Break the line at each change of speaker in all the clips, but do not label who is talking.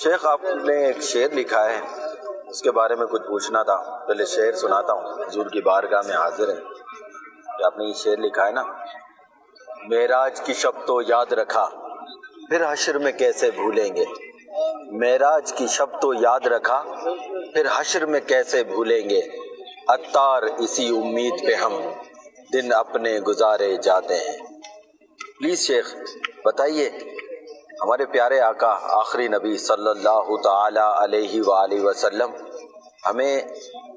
شیخ آپ نے ایک شعر لکھا ہے، اس کے بارے میں کچھ پوچھنا تھا. پہلے شعر سناتا ہوں، حضور کی بارگاہ میں حاضر ہیں کہ آپ نے یہ شعر لکھا ہے نا، معراج کی شب تو یاد رکھا پھر حشر میں کیسے بھولیں گے. معراج کی شب تو یاد رکھا پھر حشر میں کیسے بھولیں گے. عطار اسی امید پہ ہم دن اپنے گزارے جاتے ہیں. پلیز شیخ بتائیے، ہمارے پیارے آقا آخری نبی صلی اللہ تعالی علیہ وآلہ وسلم ہمیں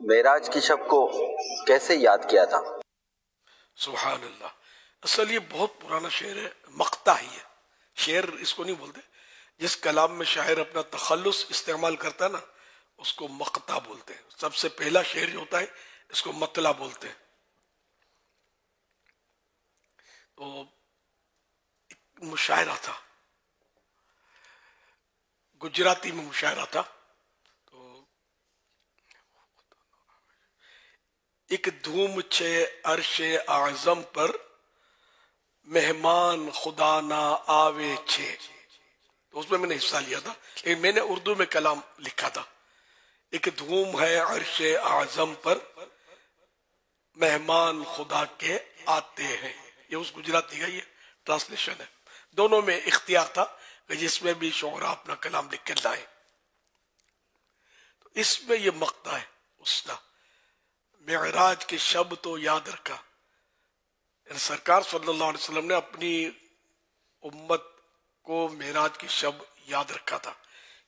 معراج کی شب کو کیسے یاد کیا تھا؟
سبحان اللہ. اصل یہ بہت پرانا شعر ہے، مقطع ہی ہے. شعر اس کو نہیں بولتے. جس کلام میں شاعر اپنا تخلص استعمال کرتا ہے نا، اس کو مقطع بولتے ہیں. سب سے پہلا شعر جو ہوتا ہے اس کو مطلع بولتے ہیں. تو ایک مشاعرہ تھا، گجراتی میں مشاعرہ تھا. تو ایک دھوم چھے عرش اعظم پر، مہمان خدا نہ آوے چھے. تو اس میں نے حصہ لیا تھا، لیکن میں نے اردو میں کلام لکھا تھا. ایک دھوم ہے عرش اعظم پر، مہمان خدا کے آتے ہیں. یہ اس گجراتی کا یہ ٹرانسلیشن ہے. دونوں میں اختیار تھا کہ جس میں بھی شعراء اپنا کلام لکھ کے لائیں. تو اس میں یہ مقطع ہے اس کا، معراج کی شب تو یاد رکھا. یعنی سرکار صلی اللہ علیہ وسلم نے اپنی امت کو معراج کی شب یاد رکھا تھا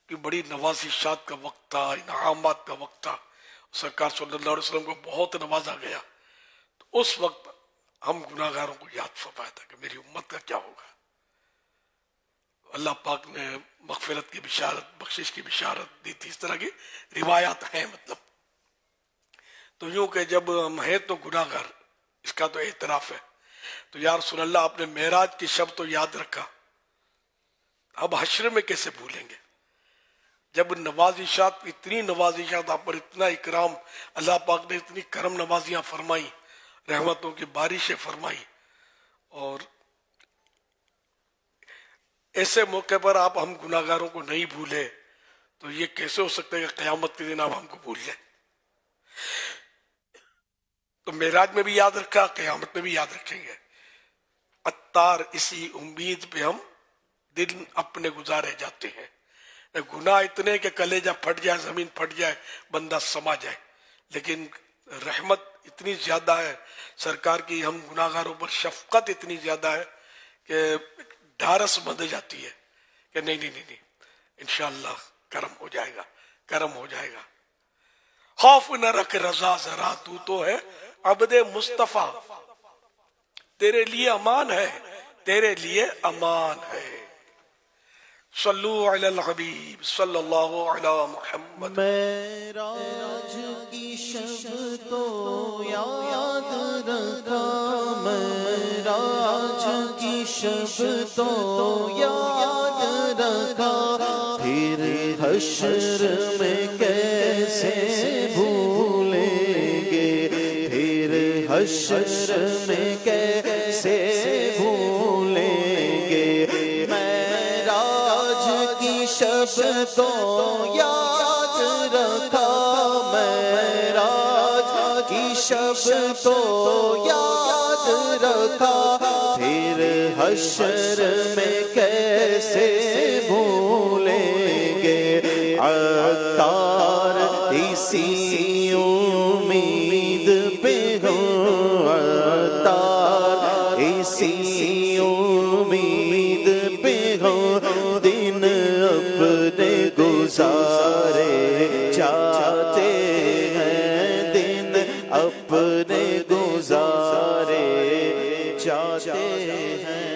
کہ بڑی نوازشات کا وقت تھا، انعامات کا وقت تھا. سرکار صلی اللہ علیہ وسلم کو بہت نوازا گیا. تو اس وقت ہم گناہ گاروں کو یاد فرمایا تھا کہ میری امت کا کیا ہوگا. اللہ پاک نے مغفرت کی بشارت، بخشش کی بشارت دی تھی. اس طرح کی روایات ہیں. مطلب تو یوں کہ جب ہم ہیں تو گناہ گار، اس کا تو اعتراف ہے. تو یا رسول اللہ آپ نے معراج کی شب تو یاد رکھا، اب حشر میں کیسے بھولیں گے. جب نوازشات، اتنی نوازشات آپ پر، اتنا اکرام، اللہ پاک نے اتنی کرم نوازیاں فرمائی، رحمتوں کی بارشیں فرمائی، اور ایسے موقع پر آپ ہم گناہ گاروں کو نہیں بھولے، تو یہ کیسے ہو سکتا ہے کہ قیامت کے دن آپ ہم کو بھول جائیں. تو معراج میں بھی یاد رکھا، قیامت میں بھی یاد رکھیں گے. عطار اسی امید پہ ہم دن اپنے گزارے جاتے ہیں. گناہ اتنے کہ کلیجہ پھٹ جائے، زمین پھٹ جائے، بندہ سما جائے، لیکن رحمت اتنی زیادہ ہے سرکار کی، ہم گناہ گاروں پر شفقت اتنی زیادہ ہے کہ ڈھارس بندھ جاتی ہے کہ نہیں انشاءاللہ کرم ہو جائے گا، کرم ہو جائے گا. خوف نہ رکھ رضا ذرا، تو ہے عبد مصطفیٰ، تیرے لیے امان ہے، تیرے لیے امان ہے. صلو علی الحبیب صلی اللہ علی محمد.
معراج کی شب تو یاد رکھا، معراج کی شب تو یاد رکھا، پھر حشر میں کیسے بھولیں گے، پھر حشر میں کیسے بھولیں گے. شب تو یاد رکھا، معراج کی شب تو یاد رکھا، پھر حشر میں کیسے بھولیں گے. عطار اسی امید پہ ہوں، عطار اسی امید پہ ہوں، دن اپنے گزارے جاتے ہیں، دن اپنے گزارے جاتے ہیں.